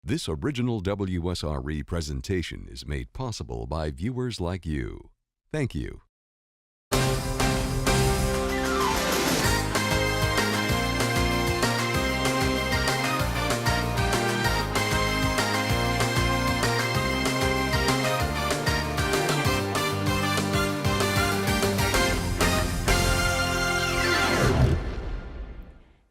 This original WSRE presentation is made possible by viewers like you. Thank you.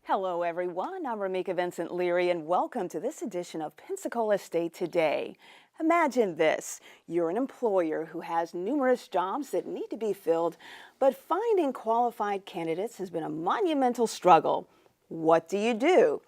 Hello everyone, I'm Rameca Vincent Leary and welcome to this edition of Pensacola State Today. Imagine this, you're an employer who has numerous jobs that need to be filled, but finding qualified candidates has been a monumental struggle. What do you do?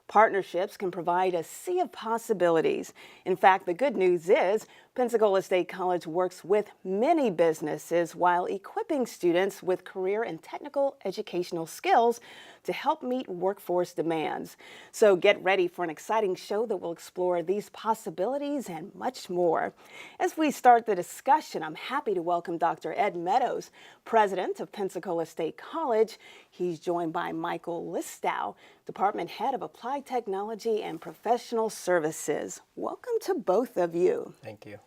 Partnerships can provide a sea of possibilities. In fact, the good news is Pensacola State College works with many businesses while equipping students with career and technical educational skills to help meet workforce demands. So get ready for an exciting show that will explore these possibilities and much more. As we start the discussion, I'm happy to welcome Dr. Ed Meadows, president of Pensacola State College. He's joined by Michael Listau, department head of Applied Technology and Professional Services. Welcome to both of you. Thank you.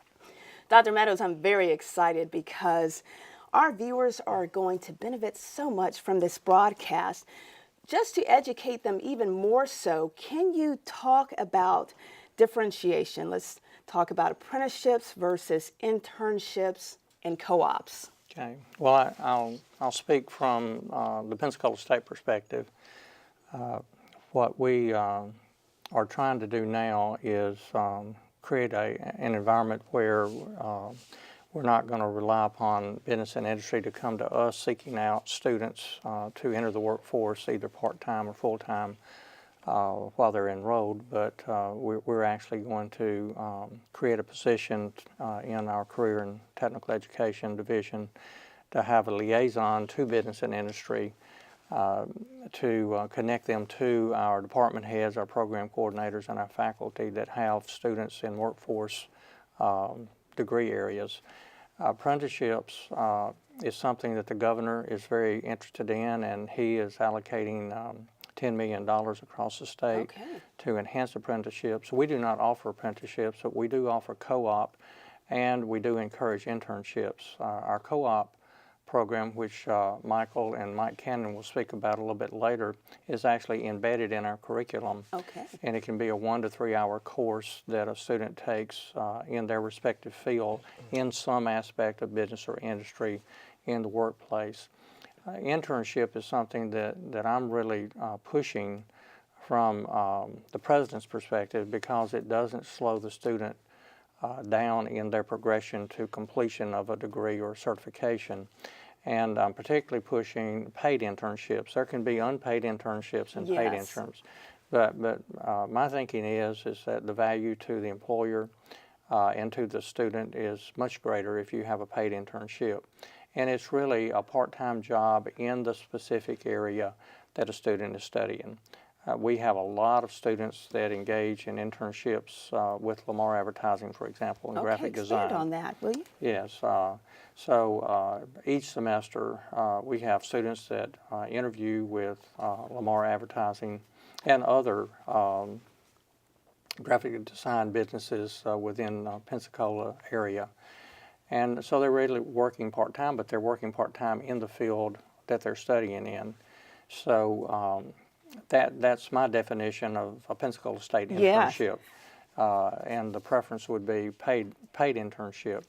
Dr. Meadows, I'm very excited because our viewers are going to benefit so much from this broadcast. Just to educate them even more so, can you talk about differentiation? Let's talk about apprenticeships versus internships and co-ops. Okay. Well, I'll speak from the Pensacola State perspective. What we are trying to do now is create an environment where we're not going to rely upon business and industry to come to us seeking out students to enter the workforce, either part-time or full-time, while they're enrolled, but we're actually going to create a position in our Career and Technical Education division to have a liaison to business and industry to connect them to our department heads, our program coordinators, and our faculty that have students in workforce degree areas. Apprenticeships is something that the governor is very interested in, and he is allocating $10 million across the state to enhance apprenticeships. We do not offer apprenticeships, but we do offer co-op, and we do encourage internships. Our co-op program, which Michael and Mike Cannon will speak about a little bit later, is actually embedded in our curriculum. And it can be a 1 to 3 hour course that a student takes in their respective field in some aspect of business or industry in the workplace. Internship is something that I'm really pushing from the president's perspective because it doesn't slow the student down in their progression to completion of a degree or certification. And I'm particularly pushing paid internships. There can be unpaid internships and paid internships. But my thinking is that the value to the employer and to the student is much greater if you have a paid internship. And it's really a part-time job in the specific area that a student is studying. We have a lot of students that engage in internships with Lamar Advertising, for example, in graphic design. Expand on that, will you? Yes. So each semester we have students that interview with Lamar Advertising and other graphic design businesses within Pensacola area. And so they're really working part-time, but they're working part-time in the field that they're studying in. So that's my definition of a Pensacola State internship. And the preference would be paid internship.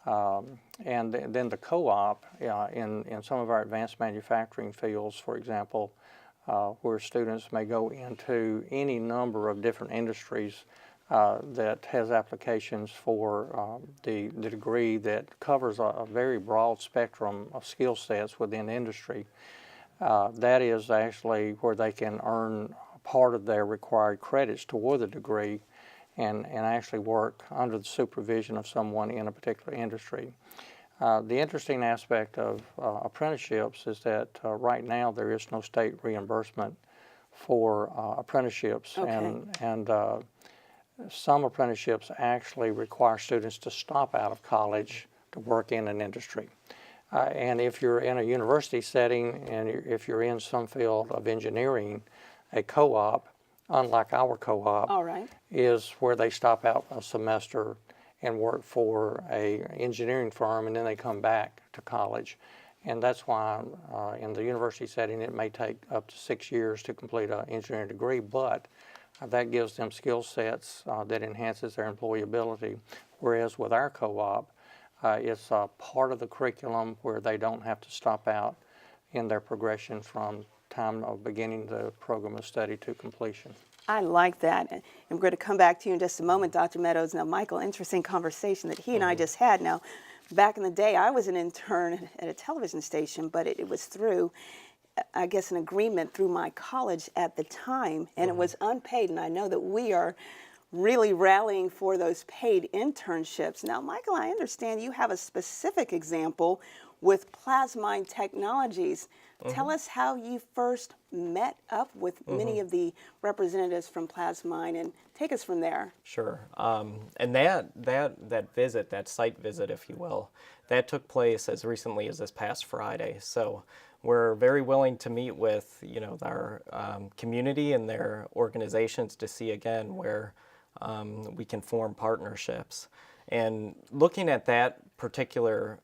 And then the co-op in some of our advanced manufacturing fields, for example, where students may go into any number of different industries that has applications for the degree that covers a very broad spectrum of skill sets within industry. That is actually where they can earn part of their required credits toward the degree and actually work under the supervision of someone in a particular industry. The interesting aspect of apprenticeships is that right now there is no state reimbursement for apprenticeships, and some apprenticeships actually require students to stop out of college to work in an industry. And if you're in a university setting and if you're in some field of engineering, a co-op unlike our co-op, All right. is where they stop out a semester and work for a engineering firm, and then they come back to college. And that's why in the university setting it may take up to 6 years to complete an engineering degree, but that gives them skill sets that enhances their employability. Whereas with our co-op, it's part of the curriculum where they don't have to stop out in their progression from time of beginning the program of study to completion. I like that. And we're going to come back to you in just a moment, Dr. Meadows. Now, Michael, interesting conversation that he and I just had. Now, back in the day, I was an intern at a television station, but it was through, I guess, an agreement through my college at the time, and it was unpaid. And I know that we are really rallying for those paid internships. Now, Michael, I understand you have a specific example with Plasmine Technologies. Tell us how you first met up with many of the representatives from Plasmine, and take us from there. Sure. And that visit, that site visit, if you will, that took place as recently as this past Friday. So we're very willing to meet with, our community and their organizations to see again where we can form partnerships. And looking at that particular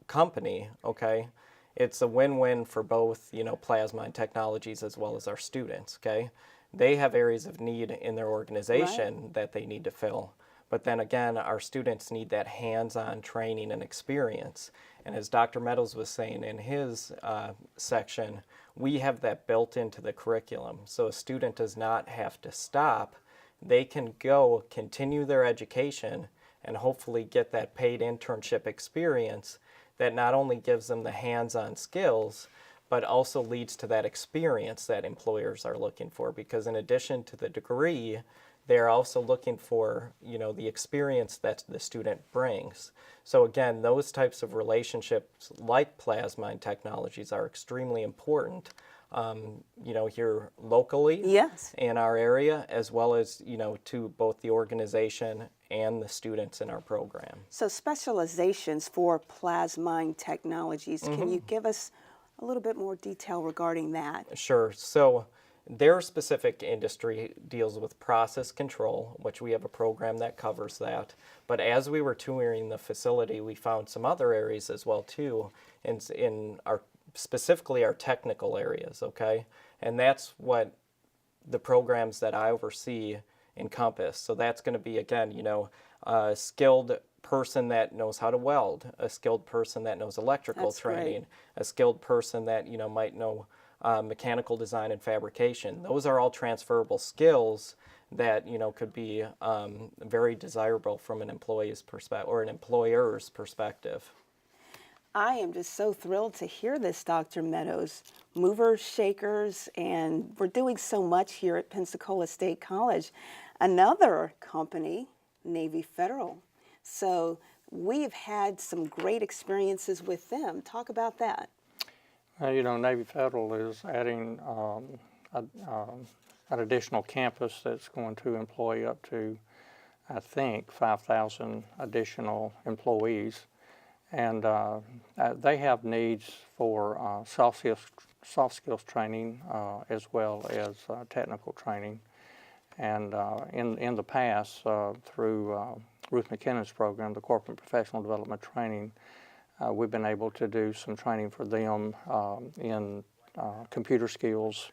company, okay, it's a win-win for both, Plasmine Technologies as well as our students, okay? They have areas of need in their organization that they need to fill. But then again, our students need that hands-on training and experience. And as Dr. Meadows was saying in his section, we have that built into the curriculum. So a student does not have to stop. They can go continue their education and hopefully get that paid internship experience that not only gives them the hands-on skills, but also leads to that experience that employers are looking for. Because in addition to the degree, they're also looking for, the experience that the student brings. So again, those types of relationships like Plasmine Technologies are extremely important, here locally in our area, as well as, to both the organization and the students in our program. So specializations for Plasmine Technologies, can you give us a little bit more detail regarding that? Sure. So their specific industry deals with process control, which we have a program that covers that. But as we were touring the facility, we found some other areas as well too, in our specifically our technical areas, okay? And that's what the programs that I oversee encompass. So that's going to be, again, a skilled person that knows how to weld, a skilled person that knows electrical training, a skilled person that, might know mechanical design and fabrication. Those are all transferable skills that, could be very desirable from an employee's perspective or an employer's perspective. I am just so thrilled to hear this, Dr. Meadows. Movers, shakers, and we're doing so much here at Pensacola State College. Another company, Navy Federal. So we've had some great experiences with them. Talk about that. Navy Federal is adding an additional campus that's going to employ up to, I think, 5,000 additional employees. And they have needs for soft skills training as well as technical training. And in the past, through Ruth McKinnon's program, the Corporate Professional Development Training, we've been able to do some training for them in computer skills,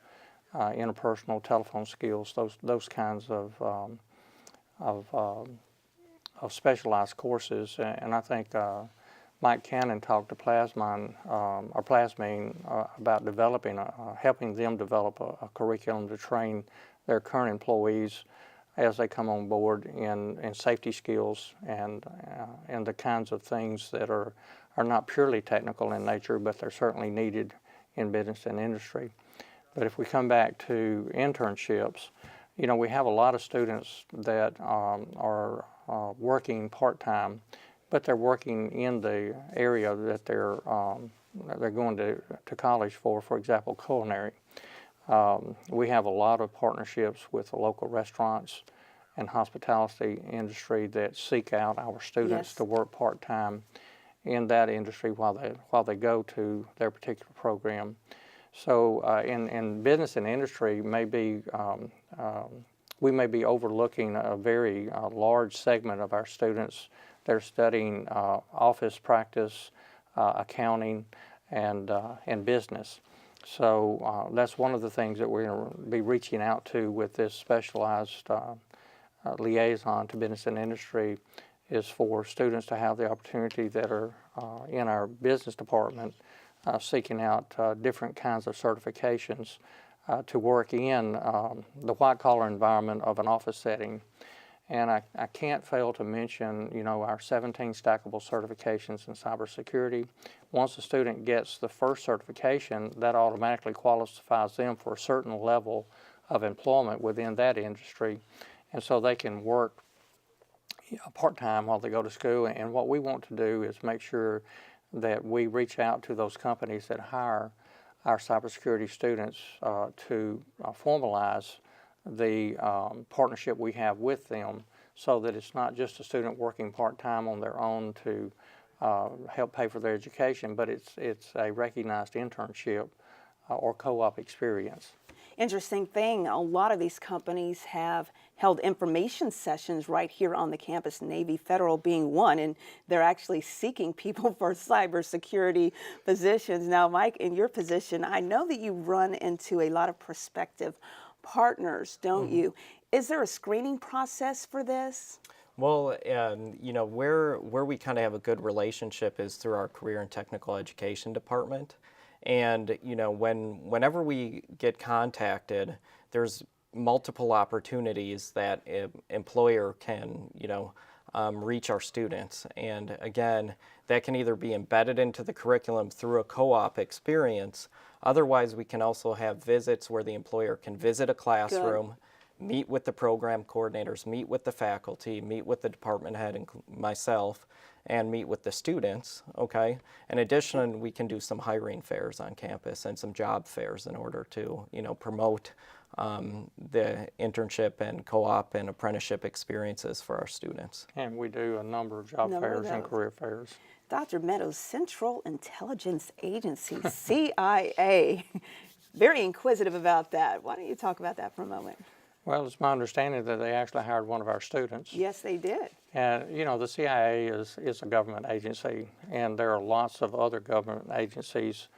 interpersonal telephone skills, those kinds of specialized courses. And I think Mike Cannon talked to Plasmine about developing, helping them develop a curriculum to train their current employees as they come on board in safety skills and the kinds of things that are not purely technical in nature, but they're certainly needed in business and industry. But if we come back to internships, we have a lot of students that are working part-time, but they're working in the area that they're going to college for example, culinary. We have a lot of partnerships with the local restaurants and hospitality industry that seek out our students to work part-time in that industry while they go to their particular program. So in business and industry, maybe we may be overlooking a very large segment of our students that are studying office practice, accounting, and business. So that's one of the things that we're going to be reaching out to with this specialized liaison to business and industry, is for students to have the opportunity that are in our business department seeking out different kinds of certifications to work in the white-collar environment of an office setting. And I can't fail to mention, you know, our 17 stackable certifications in cybersecurity. Once a student gets the first certification, that automatically qualifies them for a certain level of employment within that industry. And so they can work part-time while they go to school. And what we want to do is make sure that we reach out to those companies that hire our cybersecurity students to formalize the partnership we have with them, so that it's not just a student working part-time on their own to help pay for their education, but it's a recognized internship or co-op experience. Interesting thing, a lot of these companies have held information sessions right here on the campus, Navy Federal being one, and they're actually seeking people for cybersecurity positions. Now, Mike, in your position, I know that you run into a lot of prospective partners, don't you? Is there a screening process for this? Well, you know, where we kind of have a good relationship is through our career and technical education department. And, you know, whenever we get contacted, there's multiple opportunities that an employer can, you know, reach our students. And again, that can either be embedded into the curriculum through a co-op experience. Otherwise, we can also have visits where the employer can visit a classroom, meet with the program coordinators, meet with the faculty, meet with the department head and myself, and meet with the students, okay? In addition, we can do some hiring fairs on campus and some job fairs in order to, you know, promote the internship and co-op and apprenticeship experiences for our students. And we do a number of job fairs and career fairs. Dr. Meadows, Central Intelligence Agency, CIA. Very inquisitive about that. Why don't you talk about that for a moment? Well, it's my understanding that they actually hired one of our students. Yes, they did. And, you know, the CIA is a government agency, and there are lots of other government agencies.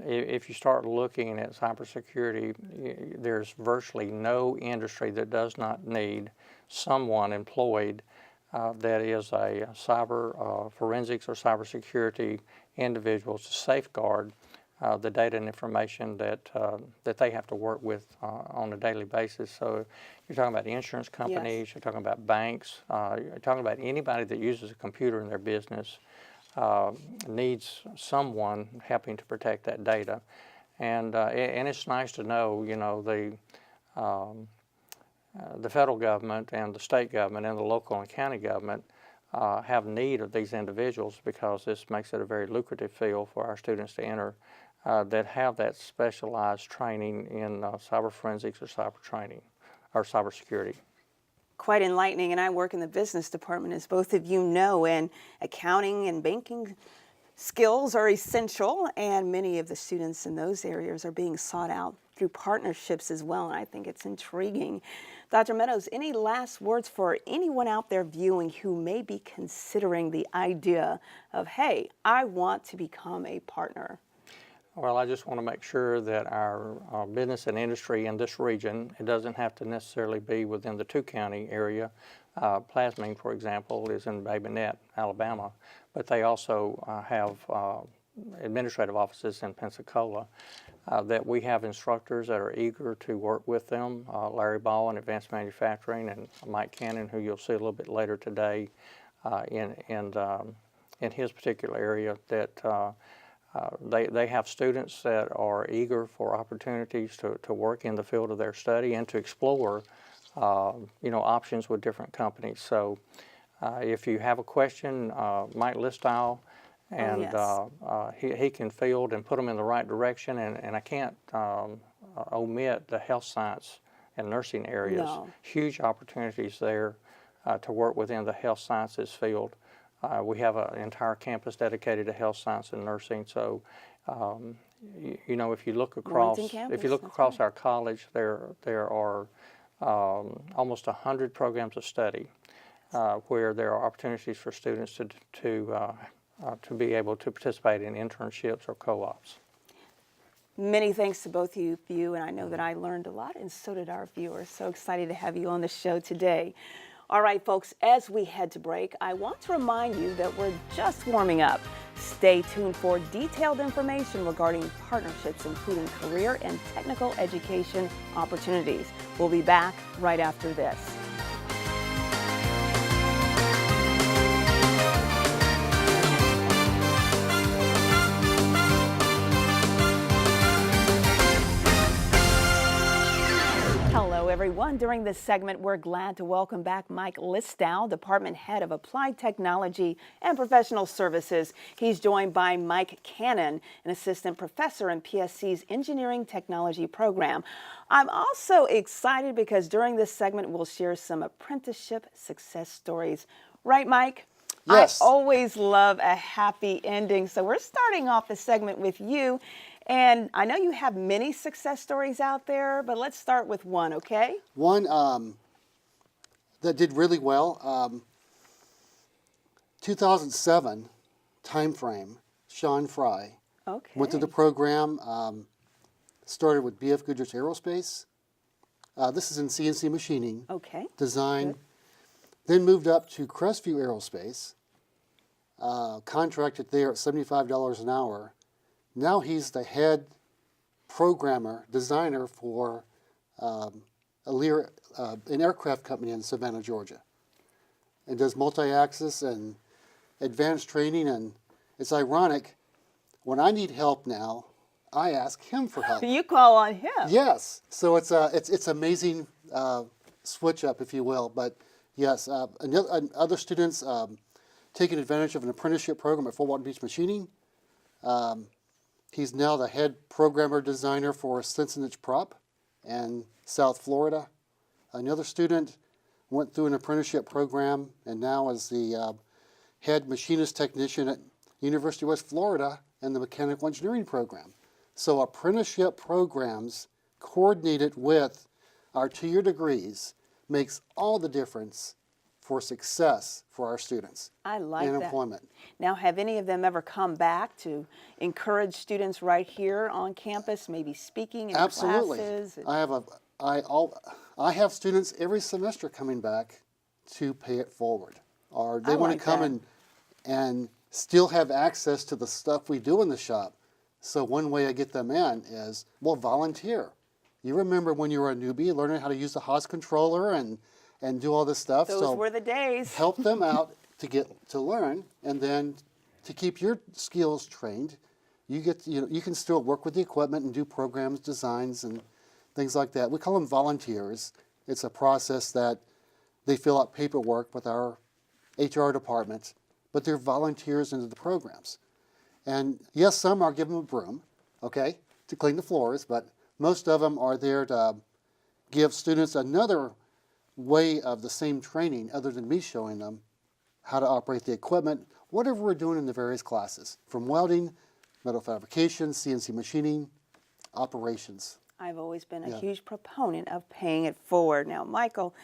If you start looking at cybersecurity, there's virtually no industry that does not need someone employed that is a cyber forensics or cybersecurity individual to safeguard the data and information that they have to work with on a daily basis. So you're talking about insurance companies, you're talking about banks, you're talking about anybody that uses a computer in their business needs someone helping to protect that data. And it's nice to know, you know, the federal government and the state government and the local and county government have need of these individuals, because this makes it a very lucrative field for our students to enter that have that specialized training in cyber forensics or cyber training or cybersecurity. Quite enlightening, and I work in the business department, as both of you know, and accounting and banking skills are essential, and many of the students in those areas are being sought out through partnerships as well, and I think it's intriguing. Dr. Meadows, any last words for anyone out there viewing who may be considering the idea of, hey, I want to become a partner? Well, I just want to make sure that our business and industry in this region, it doesn't have to necessarily be within the two-county area. Plasming, for example, is in Baby Net, Alabama, but they also have administrative offices in Pensacola, that we have instructors that are eager to work with them. Larry Ball in Advanced Manufacturing and Mike Cannon, who you'll see a little bit later today in his particular area, that they have students that are eager for opportunities to work in the field of their study and to explore you know, options with different companies. So if you have a question, Mike Listau, and he can field and put them in the right direction. And I can't omit the health science and nursing areas. No. Huge opportunities there to work within the health sciences field. We have an entire campus dedicated to health science and nursing. So You know, if you look across, campus, if you look that's across right. our college, there are almost 100 programs of study where there are opportunities for students to be able to participate in internships or co-ops. Many thanks to both of you, and I know that I learned a lot, and so did our viewers. So excited to have you on the show today. All right, folks, as we head to break, I want to remind you that we're just warming up. Stay tuned for detailed information regarding partnerships, including career and technical education opportunities. We'll be back right after this. Hello, everyone. During this segment, we're glad to welcome back Mike Listau, Department Head of Applied Technology and Professional Services. He's joined by Mike Cannon, an Assistant Professor in PSC's Engineering Technology Program. I'm also excited because during this segment, we'll share some apprenticeship success stories. Right, Mike? Yes. I always love a happy ending, so we're starting off the segment with you. And I know you have many success stories out there, but let's start with one, okay? One that did really well, 2007 time frame, Sean Fry Okay. went through the program, started with BF Goodrich Aerospace. This is in CNC machining, Okay. design, Good. then moved up to Crestview Aerospace, contracted there at $75 an hour. Now he's the head programmer, designer for an aircraft company in Savannah, Georgia, and does multi-axis and advanced training. And it's ironic, when I need help now, I ask him for help. You call on him. Yes, so it's amazing switch up, if you will. But yes, other students taking advantage of an apprenticeship program at Fort Walton Beach Machining. He's now the head programmer designer for Cincinnati Prop in South Florida. Another student went through an apprenticeship program and now is the head machinist technician at University of West Florida in the mechanical engineering program. So apprenticeship programs coordinated with our 2-year degrees makes all the difference for success for our students I like in that. employment. Now, have any of them ever come back to encourage students right here on campus, maybe speaking in Absolutely. classes? I have students every semester coming back to pay it forward, or they I want like to come that. and still have access to the stuff we do in the shop. So one way I get them in is, well, volunteer. You remember when you were a newbie learning how to use the Haas controller and do all this stuff. Those were the days. Help them out to learn, and then to keep your skills trained. You can still work with the equipment and do programs, designs, and things like that. We call them volunteers. It's a process that they fill out paperwork with our HR department, but they're volunteers into the programs. And yes, some are given a broom, okay, to clean the floors, but most of them are there to give students another way of the same training other than me showing them how to operate the equipment, whatever we're doing in the various classes, from welding, metal fabrication, CNC machining, operations. I've always been a Yeah. huge proponent of paying it forward. Now, Michael,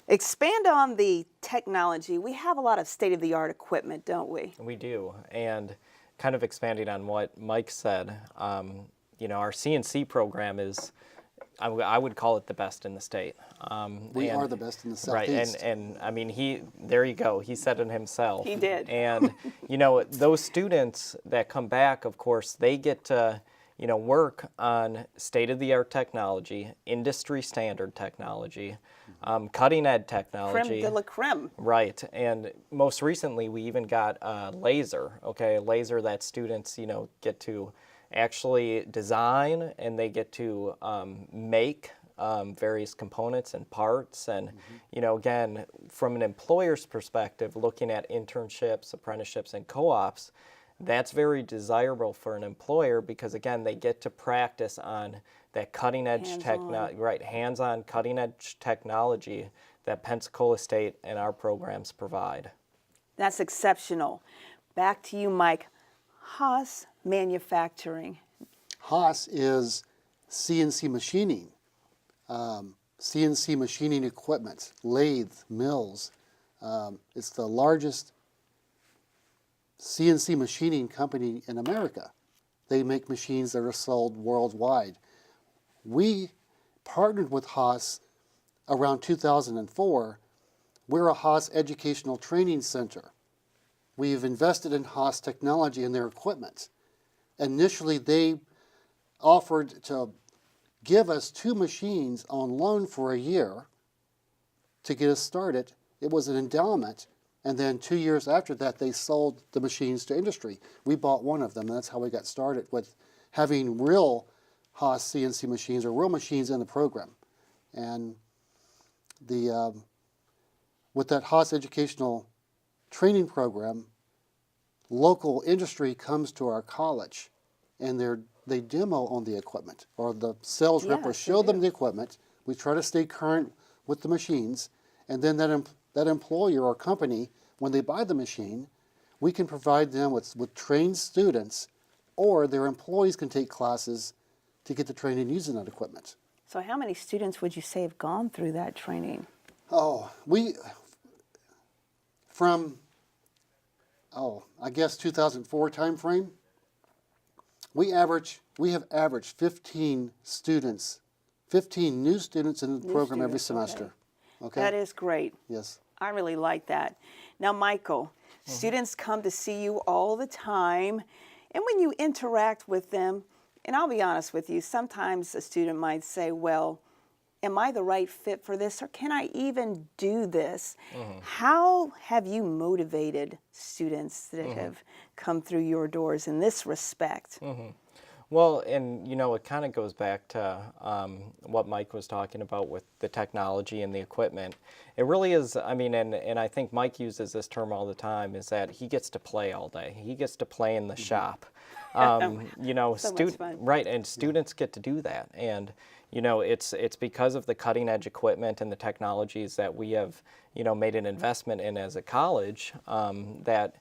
expand on the technology. We have a lot of state-of-the-art equipment, don't we? We do, and kind of expanding on what Mike said, our CNC program is, I would call it the best in the state. We are the best in the Southeast. Right, and I mean, there you go, he said it himself. He did. And, those students that come back, of course, they get to, work on state-of-the-art technology, industry standard technology, cutting-edge technology. Creme de la creme. Right, and most recently we even got a laser, a laser that students, get to actually design, and they get to make various components and parts. And, again, from an employer's perspective, looking at internships, apprenticeships, and co-ops, that's very desirable for an employer because, again, they get to practice on that cutting-edge technology, right, hands-on cutting-edge technology that Pensacola State and our programs provide. That's exceptional. Back to you, Mike. Haas Manufacturing? Haas is CNC machining, CNC machining equipment, lathe, mills. It's the largest CNC machining company in America. They make machines that are sold worldwide. We partnered with Haas around 2004. We're a Haas educational training center. We've invested in Haas technology and their equipment. Initially, they offered to give us 2 machines on loan for a year to get us started. It was an endowment, and then 2 years after that, they sold the machines to industry. We bought one of them, and that's how we got started with having real Haas CNC machines or real machines in the program. And with that Haas educational training program, local industry comes to our college, and they demo on the equipment, or the sales rep will show them the equipment. We try to stay current with the machines, and then that employer or company, when they buy the machine, we can provide them with trained students, or their employees can take classes to get the training using that equipment. So how many students would you say have gone through that training? I guess 2004 time frame, we have averaged 15 students, 15 new students in the program every semester. Okay. That is great. Yes. I really like that. Now, Michael, students come to see you all the time, and when you interact with them, and I'll be honest with you, sometimes a student might say, well, am I the right fit for this, or can I even do this? How have you motivated students that have come through your doors in this respect? Well, and it kind of goes back to what Mike was talking about with the technology and the equipment. It really is, and I think Mike uses this term all the time, is that he gets to play all day. He gets to play in the shop. So much fun. Right, and students get to do that. And it's because of the cutting edge equipment and the technologies that we have, made an investment in as a college, that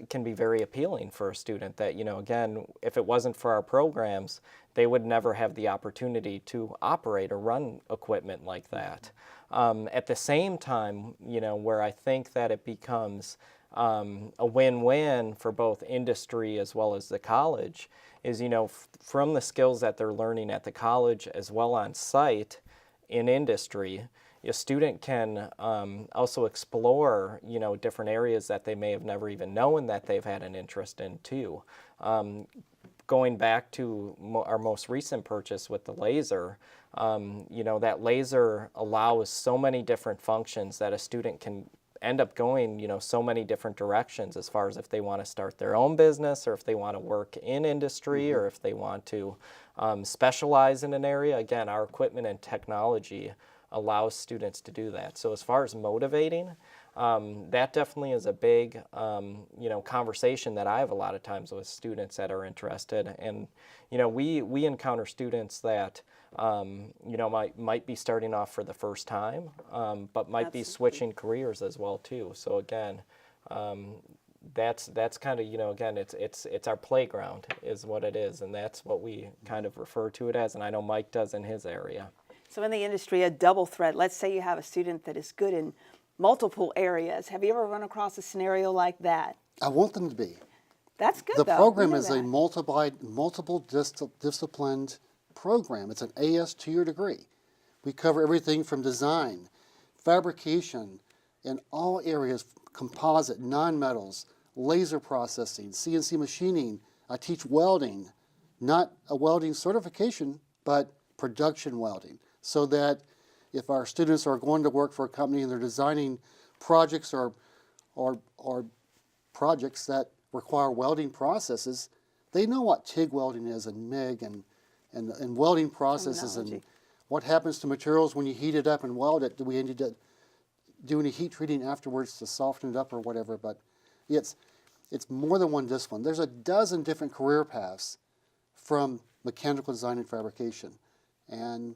can be very appealing for a student. That, again, if it wasn't for our programs, they would never have the opportunity to operate or run equipment like that. At the same time, where I think that it becomes a win-win for both industry as well as the college is, from the skills that they're learning at the college as well on site in industry, a student can also explore, different areas that they may have never even known that they've had an interest in too. Going back to our most recent purchase with the laser, that laser allows so many different functions that a student can end up going, so many different directions as far as if they want to start their own business, or if they want to work in industry, or if they want to specialize in an area. Again, our equipment and technology allows students to do that. So as far as motivating, that definitely is a big, conversation that I have a lot of times with students that are interested. And, we encounter students that, might be starting off for the first time, but might be switching careers as well too. So again, that's kind of, again, it's our playground is what it is. And that's what we kind of refer to it as. And I know Mike does in his area. So in the industry, a double threat. Let's say you have a student that is good in multiple areas. Have you ever run across a scenario like that? I want them to be. That's good, The though. program is a multiple disciplined program. It's an AS 2-year degree. We cover everything from design, fabrication, in all areas, composite, non-metals, laser processing, CNC machining. I teach welding, not a welding certification, but production welding, so that if our students are going to work for a company and they're designing projects or projects that require welding processes, they know what TIG welding is and MIG and welding processes and what happens to materials when you heat it up and weld it. Do we need to do any heat treating afterwards to soften it up or whatever? But it's more than one discipline. There's a dozen different career paths from mechanical design and fabrication. And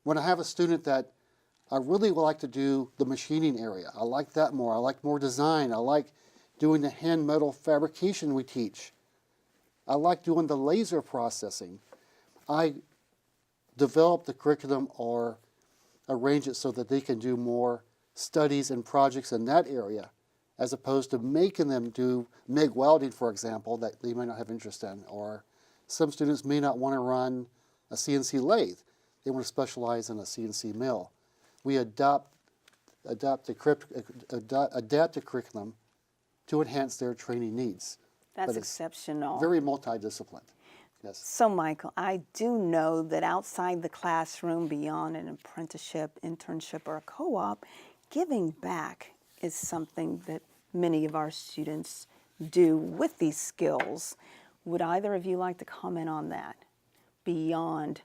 when I have a student that I really would like to do the machining area, I like that more. I like more design. I like doing the hand metal fabrication we teach. I like doing the laser processing. I develop the curriculum or arrange it so that they can do more studies and projects in that area, as opposed to making them do MIG welding, for example, that they may not have interest in, or some students may not want to run a CNC lathe. They want to specialize in a CNC mill. We adapt the curriculum to enhance their training needs. That's But it's exceptional. very multidisciplined. Yes. So, Michael, I do know that outside the classroom, beyond an apprenticeship, internship, or a co-op, giving back is something that many of our students do with these skills. Would either of you like to comment on that, beyond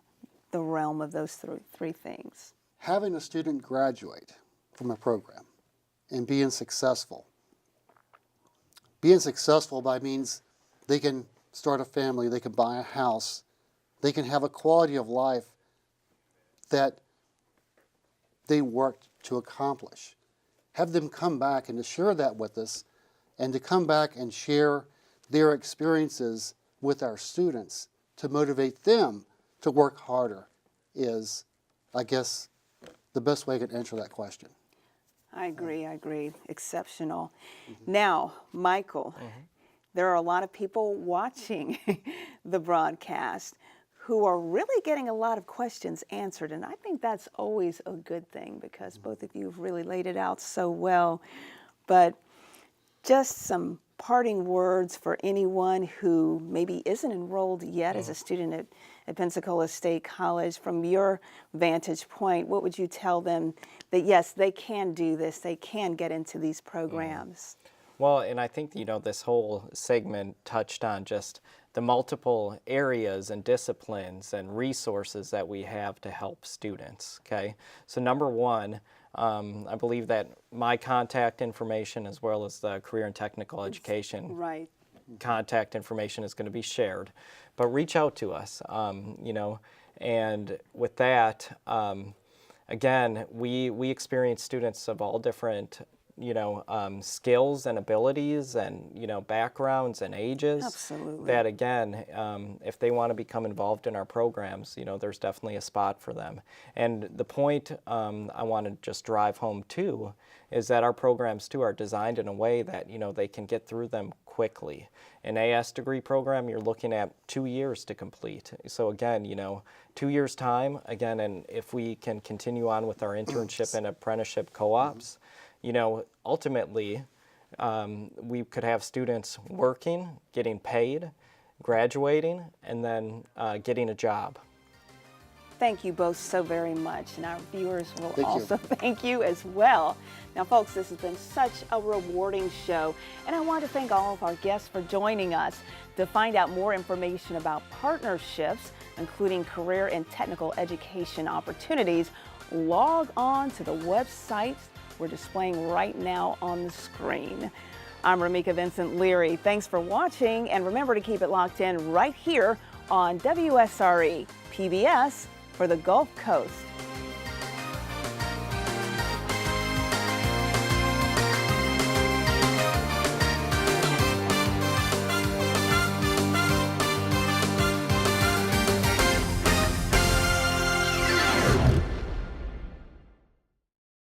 the realm of those three things? Having a student graduate from a program and being successful by means they can start a family, they can buy a house, they can have a quality of life that they worked to accomplish. Have them come back and to share that with us, and to come back and share their experiences with our students to motivate them to work harder is, I guess, the best way I could answer that question. I agree. Exceptional. Now, Michael, there are a lot of people watching the broadcast who are really getting a lot of questions answered, and I think that's always a good thing because both of you have really laid it out so well. But just some parting words for anyone who maybe isn't enrolled yet as a student at Pensacola State College. From your vantage point, what would you tell them that, yes, they can do this, they can get into these programs? Well, and I think, this whole segment touched on just the multiple areas and disciplines and resources that we have to help students, okay? So number one, I believe that my contact information as well as the career and technical education contact information is going to be shared. But reach out to us, and with that, again, we experience students of all different skills and abilities and, backgrounds and ages. Absolutely. That again, if they want to become involved in our programs, there's definitely a spot for them. And the point I want to just drive home too is that our programs too are designed in a way that, they can get through them quickly. An AS degree program, you're looking at 2 years to complete. So again, 2 years time, again, and if we can continue on with our internship and apprenticeship co-ops, ultimately, we could have students working, getting paid, graduating, and then getting a job. Thank you both so very much, and our viewers will Thank also you. thank you as well. Now, folks, this has been such a rewarding show, and I want to thank all of our guests for joining us. To find out more information about partnerships, including career and technical education opportunities, log on to the websites we're displaying right now on the screen. I'm Rameca Vincent Leary. Thanks for watching, and remember to keep it locked in right here on WSRE PBS for the Gulf Coast.